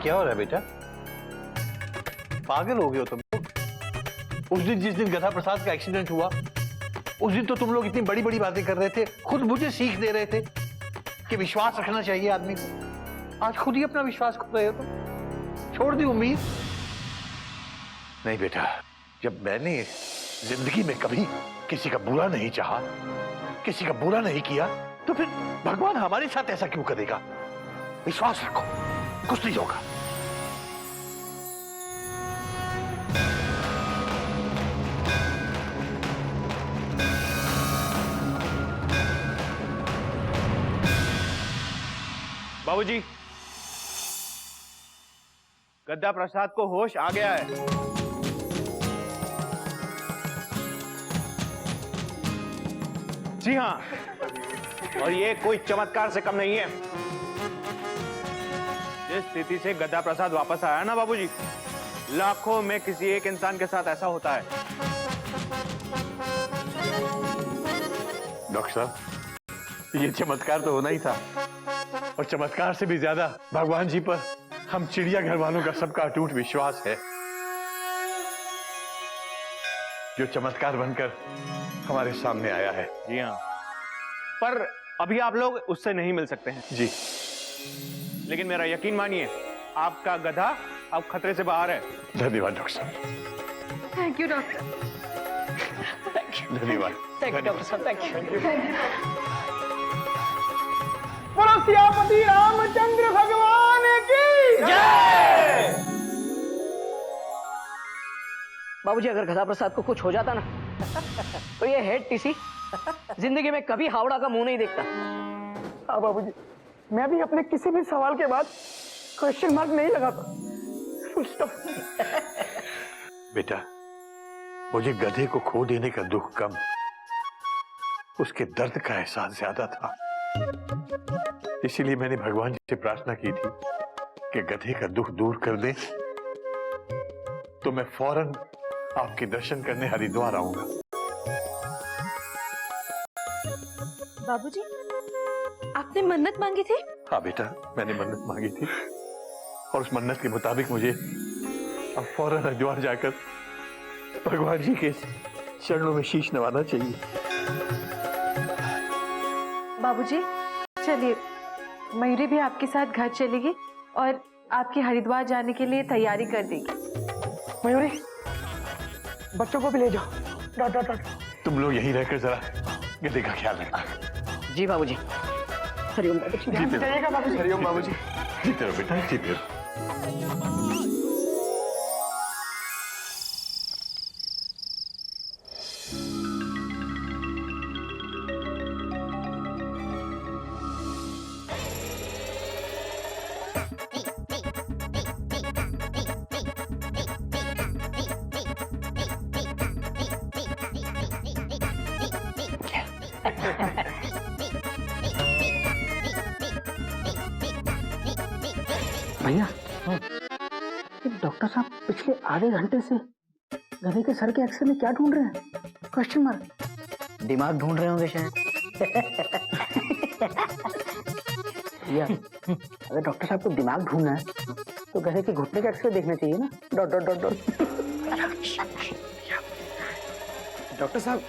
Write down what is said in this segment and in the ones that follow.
क्या हो रहा है बेटा? पागल हो गए हो तुम लोग? उस दिन जिस दिन गधा प्रसाद का एक्सीडेंट हुआ, उस दिन तो तुम लोग इतनी बड़ी बड़ी बातें कर रहे थे, खुद मुझे सीख दे रहे थे कि विश्वास रखना चाहिए आदमी को। आज खुद ही अपना विश्वास खो रहे हो तुम। छोड़ दी उम्मीद। नहीं बेटा, जब मैंने जिंदगी में कभी किसी का बुरा नहीं चाहा, किसी का बुरा नहीं किया, तो फिर भगवान हमारे साथ ऐसा क्यों करेगा? विश्वास रखो, कुछ नहीं होगा। बाबूजी, गद्दा प्रसाद को होश आ गया है। जी हाँ, और ये कोई चमत्कार से कम नहीं है। जिस स्थिति से गद्दा प्रसाद वापस आया ना बाबूजी, लाखों में किसी एक इंसान के साथ ऐसा होता है। डॉक्टर साहब, ये चमत्कार तो होना ही था, और चमत्कार से भी ज्यादा भगवान जी पर हम चिड़ियाघर वालों का सबका अटूट विश्वास है, जो चमत्कार बनकर हमारे सामने आया है। जी हाँ, पर अभी आप लोग उससे नहीं मिल सकते हैं जी, लेकिन मेरा यकीन मानिए, आपका गधा अब खतरे से बाहर है। धन्यवाद डॉक्टर साहब। Thank you doctor. धन्यवाद। थैंक यू डॉक्टर साहब, थैंक यू। बोलो सियापति रामचंद्र भगवान की जय। बाबूजी, अगर गधा प्रसाद को कुछ हो जाता ना तो ये हेड टीसी जिंदगी में कभी हावड़ा का मुंह नहीं देखता। हाँ बाबूजी, मैं भी अपने किसी भी सवाल के बाद क्वेश्चन मार्क नहीं लगाता। Full stop. बेटा, मुझे गधे को खो देने का दुख कम, उसके दर्द का एहसास ज्यादा था। इसीलिए मैंने भगवान जी से प्रार्थना की थी कि गधे का दुख दूर कर दे, तो मैं फौरन आपके दर्शन करने हरिद्वार आऊंगा। बाबूजी, आपने मन्नत मांगी थी? हाँ बेटा, मैंने मन्नत मांगी थी, और उस मन्नत के मुताबिक मुझे अब फौरन हरिद्वार जाकर भगवान जी के चरणों में शीश नवाना चाहिए। बाबूजी, चलिए, मयूरी भी आपके साथ घर चलेगी और आपके हरिद्वार जाने के लिए तैयारी कर देगी। मयूरी, बच्चों को भी ले जाओ। Dot dot dot. तुम लोग यहीं रहकर जरा गधे का ख्याल रखना। जी बाबूजी। हरिओम बाबूजी। जीते जाइएगा बाबूजी। हरिओम बाबूजी। जीते रहो बेटा, जीते रहो। भैया, डॉक्टर साहब पिछले आधे घंटे से गधे के सर के एक्सरे में क्या ढूंढ रहे हैं? Question mark. दिमाग ढूंढ रहे होंगे शायद। भैया, अगर डॉक्टर साहब को दिमाग ढूंढना है तो गधे के घुटने का एक्सरे देखना चाहिए ना। Dot dot dot dot. Doctor साहब,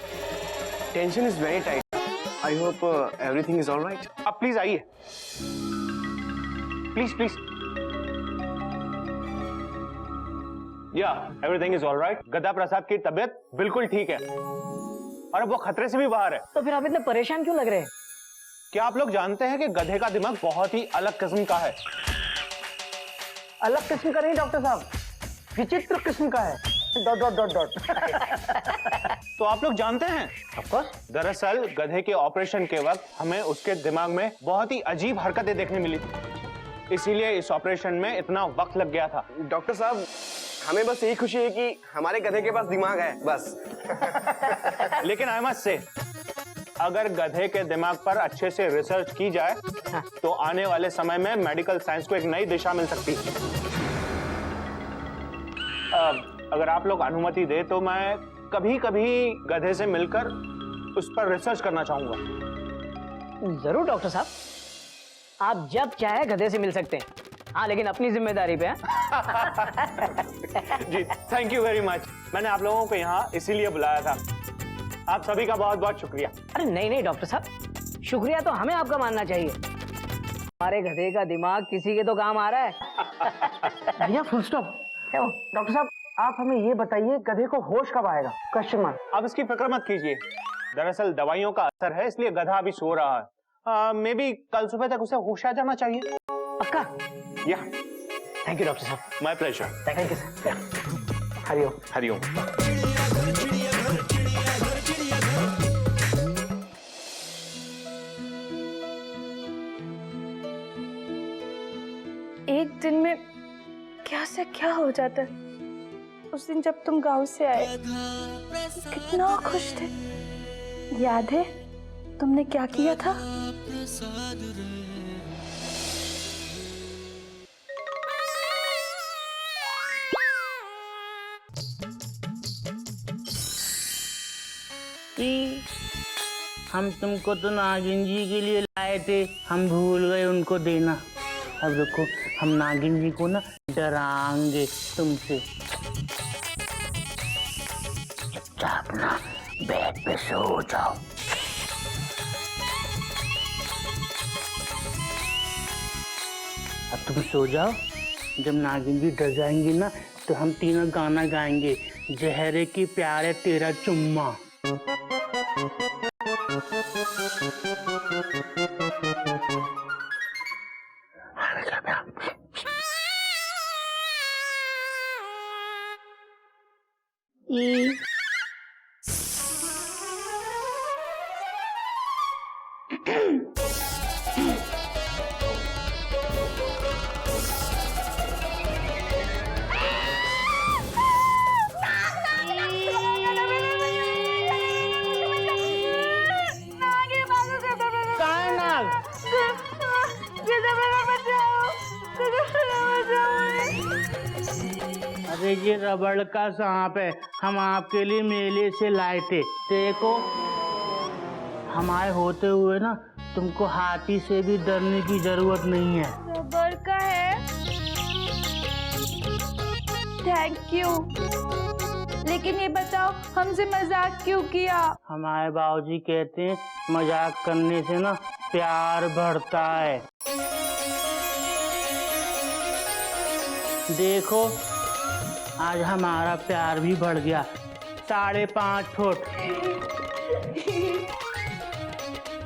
tension is very tight. I hope everything is alright. आप प्लीज आइए, प्लीज प्लीज। या एवरीथिंग इज ऑलराइट। गद्दा प्रसाद की तबीयत बिल्कुल ठीक है और अब वो खतरे से भी बाहर है। तो फिर आप इतने परेशान क्यों लग रहे हैं? क्या आप लोग जानते हैं कि गधे का दिमाग बहुत ही अलग किस्म का है? अलग किस्म का नहीं डॉक्टर साहब, विचित्र किस्म का है। Dot dot dot dot. तो आप लोग जानते हैं, ऑफ कोर्स। दरअसल गधे के ऑपरेशन के वक्त हमें उसके दिमाग में बहुत ही अजीब हरकतें देखने मिली थी, इसीलिए इस ऑपरेशन में इतना वक्त लग गया था। डॉक्टर साहब, हमें बस यही खुशी है कि हमारे गधे के पास दिमाग है, बस। लेकिन आई मस्ट से, अगर गधे के दिमाग पर अच्छे से रिसर्च की जाए तो आने वाले समय में मेडिकल साइंस को एक नई दिशा मिल सकती है। अगर आप लोग अनुमति दे तो मैं कभी कभी गधे से मिलकर उस पर रिसर्च करना चाहूंगा। जरूर डॉक्टर साहब, आप जब चाहे गधे से मिल सकते हैं। हाँ लेकिन अपनी जिम्मेदारी पे। जी थैंक यू वेरी मच। मैंने आप लोगों को यहाँ इसीलिए बुलाया था। आप सभी का बहुत बहुत शुक्रिया। अरे नहीं नहीं डॉक्टर साहब, शुक्रिया तो हमें आपका मानना चाहिए। हमारे गधे का दिमाग किसी के तो काम आ रहा है। भैया फुल स्टॉप। डॉक्टर साहब आप हमें ये बताइए गधे को होश कब आएगा? Question mark. आप इसकी फिक्र मत कीजिए। दरअसल दवाइयों का असर है, इसलिए गधा अभी सो रहा है। मे बी कल सुबह तक उसे होश आ जाना चाहिए। पक्का? या थैंक यू डॉक्टर साहब। My pleasure. Thank you sir. Hariom. Hariom. एक दिन में क्या से क्या हो जाता है। उस दिन जब तुम गांव से आए कितना खुश थे, याद है तुमने क्या किया था? हम तुमको तो नागिन जी के लिए लाए थे, हम भूल गए उनको देना। अब देखो हम नागिन जी को ना डराएंगे तुमसे। चुपचाप ना बेड पे सो जाओ। अब तुम सो जाओ। जब नागिन जी डर जाएंगी ना तो हम तीनों गाना गाएंगे, जहरे की प्यारे तेरा चुम्मा। अरे ये रबड़ का सांप है, हम आपके लिए मेले से लाए थे। देखो हमारे होते हुए ना तुमको हाथी से भी डरने की जरूरत नहीं है। रबर का है। Thank you. लेकिन ये बताओ हमसे मजाक क्यों किया? हमारे बाबूजी कहते हैं मजाक करने से ना प्यार बढ़ता है। देखो आज हमारा प्यार भी बढ़ गया, 5.5 फुट।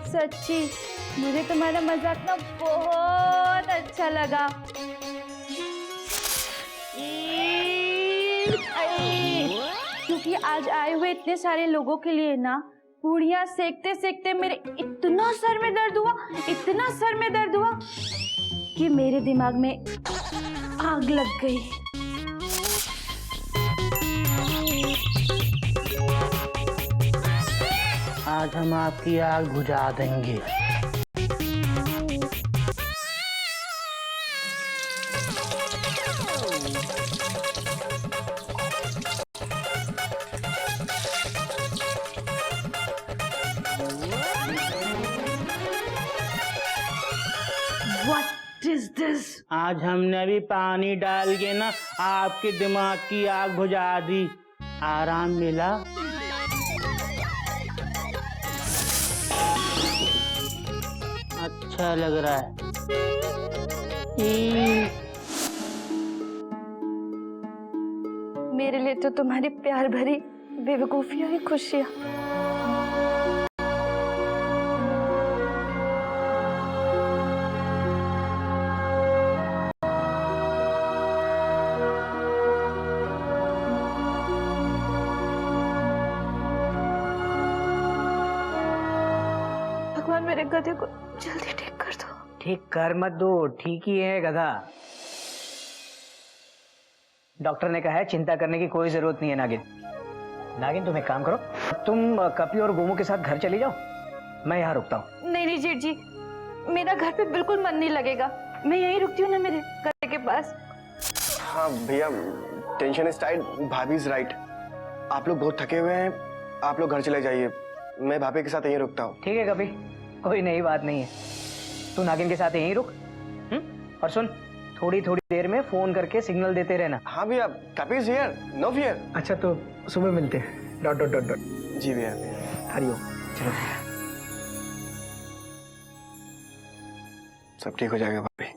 सच्ची मुझे तुम्हारा मजाक ना बहुत अच्छा लगा। क्योंकि आज आए हुए इतने सारे लोगों के लिए ना पूड़ियाँ सेकते सेकते मेरे इतना सर में दर्द हुआ, इतना सर में दर्द हुआ कि मेरे दिमाग में आग लग गई। आज हम आपकी आग बुझा देंगे। What is this? आज हमने भी पानी डाल के ना आपके दिमाग की आग बुझा दी। आराम मिला? अच्छा लग रहा है। मेरे लिए तो तुम्हारी प्यार भरी बेवकूफियां ही खुशियां। भगवान मेरे गधे को जल्दी ठीक कर दो। ठीक कर मत दो, ठीक ही है गधा। डॉक्टर ने कहा है चिंता करने की कोई जरूरत नहीं है। नागिन नागिन तुम एक काम करो, तुम कपी और गोमू के साथ घर चली जाओ, मैं यहाँ रुकता हूँ। नहीं नहीं जेठ जी, मेरा घर पे बिल्कुल मन नहीं लगेगा। मैं यहीं रुकती हूँ ना मेरे गधे के पास। हाँ भैया, टेंशन इज टाइट, भाभी इज राइट। आप लोग बहुत थके हुए हैं, आप लोग घर चले जाइए, मैं भाभी के साथ यहीं रुकता हूँ। ठीक है कपी, कोई नई बात नहीं है, तू नागिन के साथ यहीं रुक। और सुन, थोड़ी थोड़ी देर में फोन करके सिग्नल देते रहना। हाँ भैया, कपी इज हियर, नो फियर। अच्छा तो सुबह मिलते हैं। Dot dot dot dot. जी भैया। हरिओम। चलो सब ठीक हो जाएगा भाभी।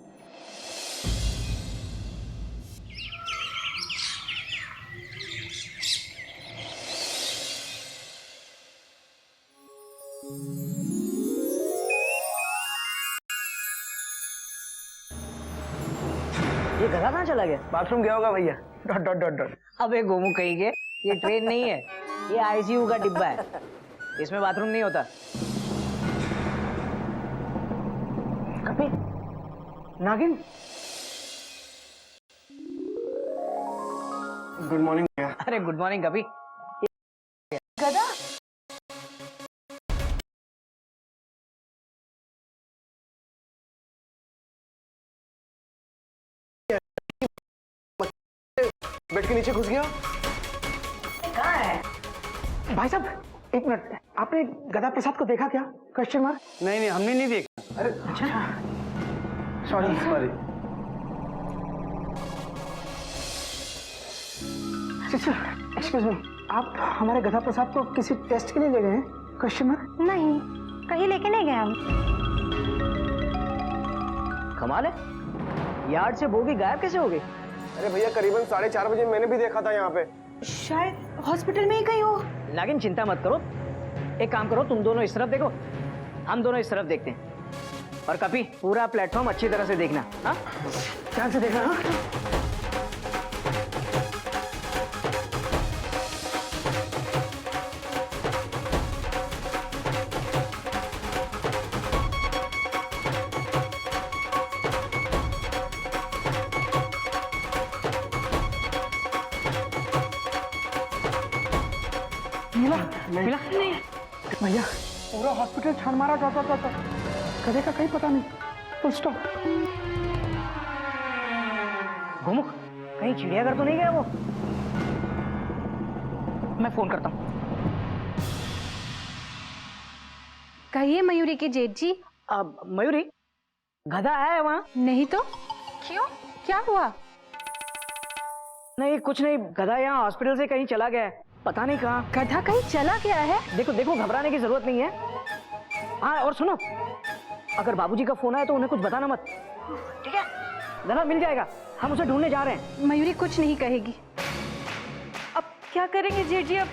ये गधा कहाँ चला गया? बाथरूम गया होगा भैया। Dot dot dot dot. अबे गोमू कहीं के, ये ट्रेन नहीं है, ये आईसीयू का डिब्बा है, इसमें बाथरूम नहीं होता। कपी, नागिन। गुड मॉर्निंग भैया। अरे गुड मॉर्निंग कपी। गधा बेड के नीचे घुस गया। कहाँ है? भाई साहब एक मिनट, आपने गदा प्रसाद को देखा क्या? Question mark. नहीं हमने नहीं देखा। अरे अच्छा, सॉरी। एक्सक्यूज मी, आप हमारे गधा प्रसाद को किसी टेस्ट के लिए ले गए हैं? Question mark. नहीं, कहीं लेके नहीं गए हम। कमाल है, यार्ड से बोगी गायब कैसे हो गई? अरे भैया करीबन 4:30 बजे मैंने भी देखा था यहाँ पे। शायद हॉस्पिटल में ही कहीं हो। नागिन चिंता मत करो, एक काम करो, तुम दोनों इस तरफ देखो, हम दोनों इस तरफ देखते हैं, और कभी पूरा प्लेटफॉर्म अच्छी तरह से देखना। हाँ ध्यान से देखना। हाँ? मिला मिला नहीं भैया, पूरा हॉस्पिटल छान मारा जाता गधे का कहीं पता नहीं। Full stop. घुमुक, कहीं चिड़ियाघर तो नहीं गया वो? मैं फोन करता हूँ। कहिए मयूरी के जेठ जी। अब मयूरी, गधा है वहाँ? नहीं तो क्यों, क्या हुआ? नहीं कुछ नहीं, गधा यहाँ हॉस्पिटल से कहीं चला गया है, पता नहीं कहाँ। गधा कहीं चला गया है? देखो देखो, घबराने की जरूरत नहीं है। हाँ और सुनो, अगर बाबूजी का फोन आए तो उन्हें कुछ बताना मत, ठीक है? गधा मिल जाएगा, हम उसे ढूंढने जा रहे हैं। मयूरी कुछ नहीं कहेगी। अब क्या करेंगे जेठ जी? अब